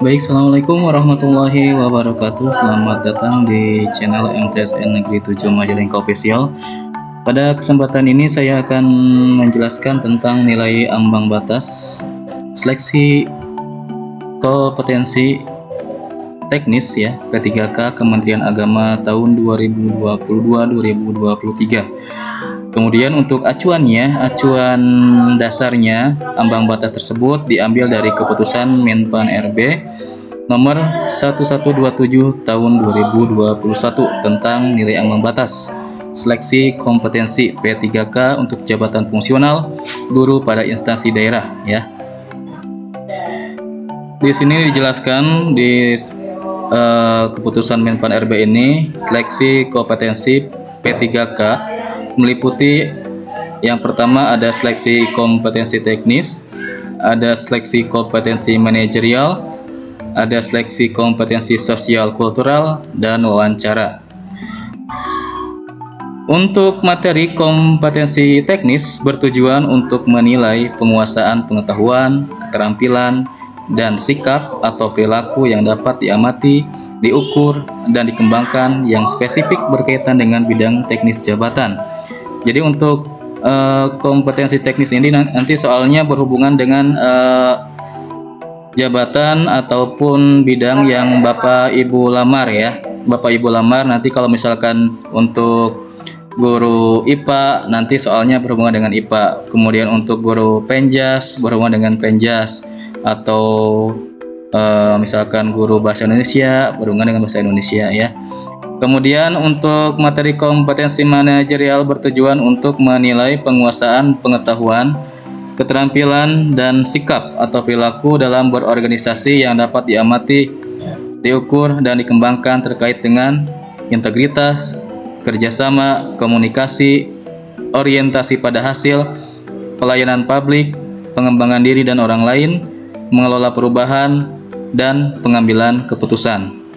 Baik, Assalamualaikum warahmatullahi wabarakatuh. Selamat datang di channel MTSN Negeri 7 Majalengka Official. Pada kesempatan ini saya akan menjelaskan tentang nilai ambang batas seleksi kompetensi teknis ya P3K Kementerian Agama tahun 2022-2023. Kemudian untuk acuan dasarnya ambang batas tersebut diambil dari keputusan Menpan RB nomor 1127 tahun 2021 tentang nilai ambang batas seleksi kompetensi P3K untuk jabatan fungsional guru pada instansi daerah ya. Di sini dijelaskan di keputusan Menpan RB ini seleksi kompetensi P3K meliputi yang pertama ada seleksi kompetensi teknis, ada seleksi kompetensi manajerial, ada seleksi kompetensi sosial kultural, dan wawancara. Untuk materi kompetensi teknis bertujuan untuk menilai penguasaan pengetahuan, keterampilan, dan sikap atau perilaku yang dapat diamati, diukur, dan dikembangkan yang spesifik berkaitan dengan bidang teknis jabatan. Jadi untuk kompetensi teknis ini nanti soalnya berhubungan dengan jabatan ataupun bidang yang Bapak Ibu lamar ya. Bapak Ibu lamar nanti kalau misalkan untuk guru IPA nanti soalnya berhubungan dengan IPA. Kemudian untuk guru Penjas berhubungan dengan Penjas, atau misalkan guru bahasa Indonesia berhubungan dengan bahasa Indonesia ya. Kemudian untuk materi kompetensi manajerial bertujuan untuk menilai penguasaan pengetahuan, keterampilan, dan sikap atau perilaku dalam berorganisasi yang dapat diamati, diukur, dan dikembangkan terkait dengan integritas, kerjasama, komunikasi, orientasi pada hasil, pelayanan publik, pengembangan diri dan orang lain, mengelola perubahan, dan pengambilan keputusan.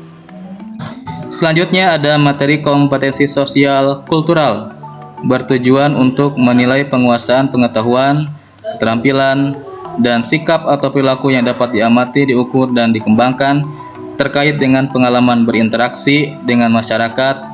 Selanjutnya ada materi kompetensi sosial kultural bertujuan untuk menilai penguasaan pengetahuan, keterampilan, dan sikap atau perilaku yang dapat diamati, diukur, dan dikembangkan terkait dengan pengalaman berinteraksi dengan masyarakat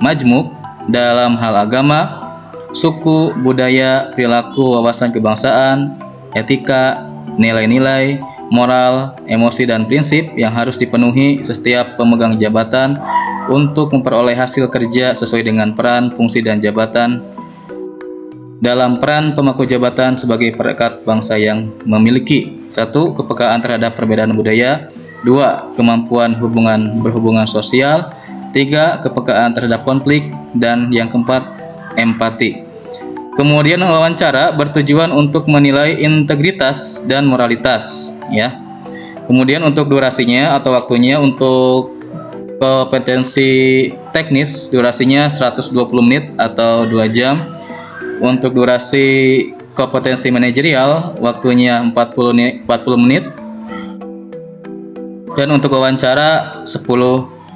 majmuk dalam hal agama, suku, budaya, perilaku, wawasan kebangsaan, etika, nilai-nilai, moral, emosi, dan prinsip yang harus dipenuhi setiap pemegang jabatan untuk memperoleh hasil kerja sesuai dengan peran, fungsi, dan jabatan dalam peran pemangku jabatan sebagai perekat bangsa yang memiliki 1. Kepekaan terhadap perbedaan budaya, 2. Kemampuan berhubungan sosial, 3. Kepekaan terhadap konflik, dan yang keempat, empati. Kemudian wawancara bertujuan untuk menilai integritas dan moralitas ya. Kemudian untuk durasinya atau waktunya untuk kompetensi teknis durasinya 120 menit atau 2 jam. Untuk durasi kompetensi manajerial waktunya 40 menit. Dan untuk wawancara 10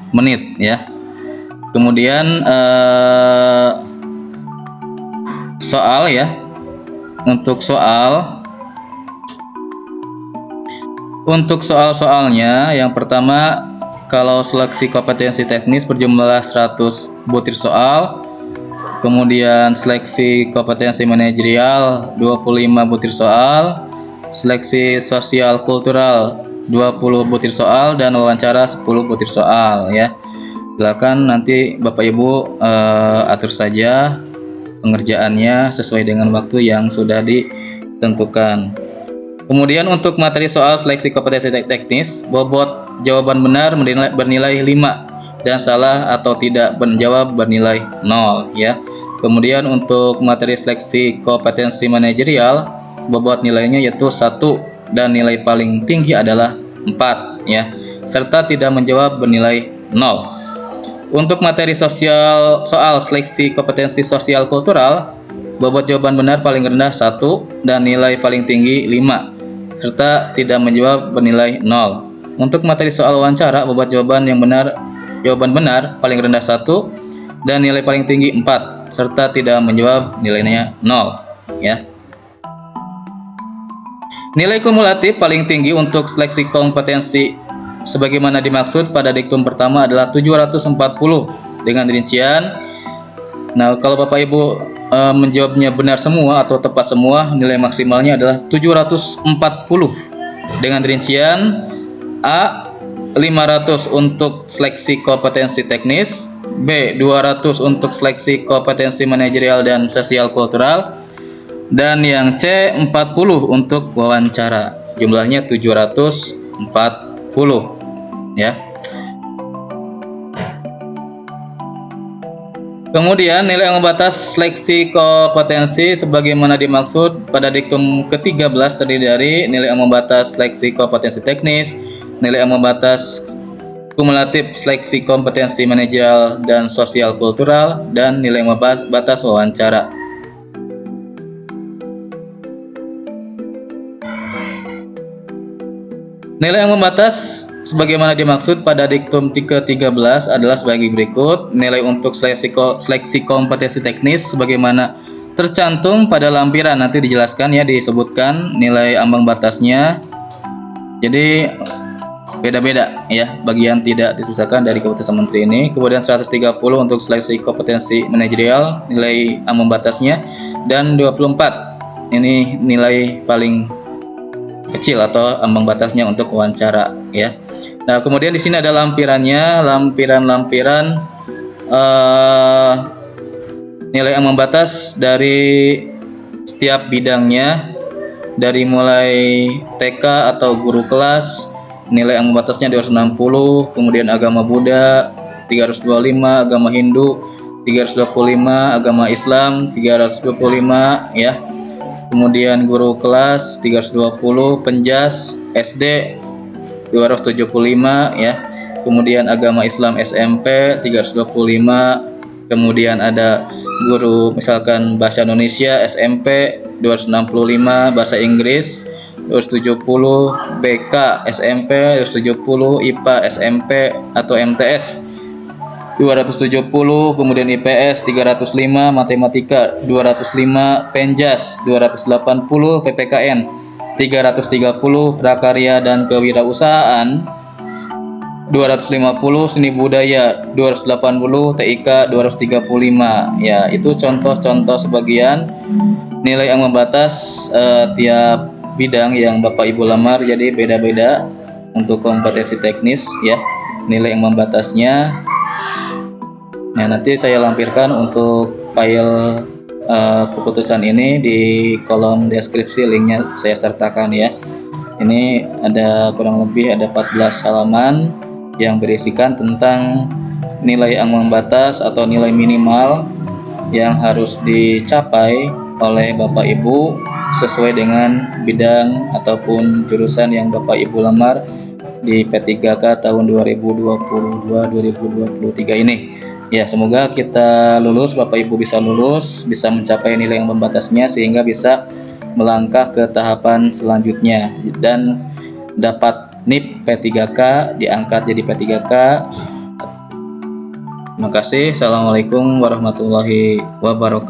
menit ya. Kemudian soal ya. Untuk soal-soalnya yang pertama, kalau seleksi kompetensi teknis berjumlah 100 butir soal. Kemudian seleksi kompetensi manajerial 25 butir soal. Seleksi sosial kultural 20 butir soal, dan wawancara 10 butir soal ya. Silakan nanti Bapak Ibu atur saja pengerjaannya sesuai dengan waktu yang sudah ditentukan. Kemudian untuk materi soal seleksi kompetensi teknis, bobot jawaban benar bernilai 5 dan salah atau tidak menjawab bernilai 0 ya. Kemudian untuk materi seleksi kompetensi manajerial, bobot nilainya yaitu 1 dan nilai paling tinggi adalah 4 ya, serta tidak menjawab bernilai 0. Untuk materi soal seleksi kompetensi sosial kultural, bobot jawaban benar paling rendah 1 dan nilai paling tinggi 5, serta tidak menjawab bernilai 0. Untuk materi soal wawancara, bobot jawaban benar paling rendah 1 dan nilai paling tinggi 4, serta tidak menjawab nilainya 0 ya. Nilai kumulatif paling tinggi untuk seleksi kompetensi sebagaimana dimaksud pada diktum pertama adalah 740 dengan rincian. Nah, kalau Bapak Ibu menjawabnya benar semua atau tepat semua, nilai maksimalnya adalah 740 dengan rincian: A. 500 untuk seleksi kompetensi teknis, B. 200 untuk seleksi kompetensi manajerial dan sosial kultural, dan yang C. 40 untuk wawancara. Jumlahnya 740 ya. Kemudian nilai ambang batas seleksi kompetensi sebagaimana dimaksud pada diktum ke-13 terdiri dari nilai ambang batas seleksi kompetensi teknis, nilai ambang batas kumulatif seleksi kompetensi manajerial dan sosial kultural, dan nilai ambang batas wawancara. Nilai ambang batas sebagaimana dimaksud pada diktum ke-13 adalah sebagai berikut. Nilai untuk seleksi kompetensi teknis sebagaimana tercantum pada lampiran, nanti dijelaskan ya, disebutkan nilai ambang batasnya. Jadi beda-beda ya, bagian tidak disusahkan dari keputusan menteri ini. Kemudian 130 untuk seleksi kompetensi manajerial, nilai ambang batasnya, dan 24 ini nilai paling kecil atau ambang batasnya untuk wawancara ya. Nah, kemudian di sini ada lampirannya, lampiran nilai ambang batas dari setiap bidangnya, dari mulai TK atau guru kelas, nilai ambang batasnya 260, kemudian agama Buddha 325, agama Hindu 325, agama Islam 325 ya. Kemudian guru kelas 320, penjas SD 275 ya. Kemudian agama Islam SMP 325. Kemudian ada guru misalkan bahasa Indonesia SMP 265, bahasa Inggris 270, BK SMP 270, IPA SMP atau MTS 270, kemudian IPS 305, matematika 205, penjas 280, PPKN 330, prakarya dan kewirausahaan 250, seni budaya 280, TIK 235 ya. Itu contoh-contoh sebagian nilai ambang batas tiap bidang yang Bapak Ibu lamar. Jadi beda-beda untuk kompetensi teknis ya, nilai ambang batasnya. Nah, nanti saya lampirkan untuk file keputusan ini di kolom deskripsi, linknya saya sertakan ya. Ini ada kurang lebih ada 14 halaman yang berisikan tentang nilai ambang batas atau nilai minimal yang harus dicapai oleh Bapak Ibu sesuai dengan bidang ataupun jurusan yang Bapak Ibu lamar di P3K tahun 2022-2023 ini. Ya, semoga kita lulus, Bapak Ibu bisa lulus, bisa mencapai nilai ambang batasnya sehingga bisa melangkah ke tahapan selanjutnya dan dapat NIP P3K, diangkat jadi P3K. Terima kasih. Assalamualaikum warahmatullahi wabarakatuh.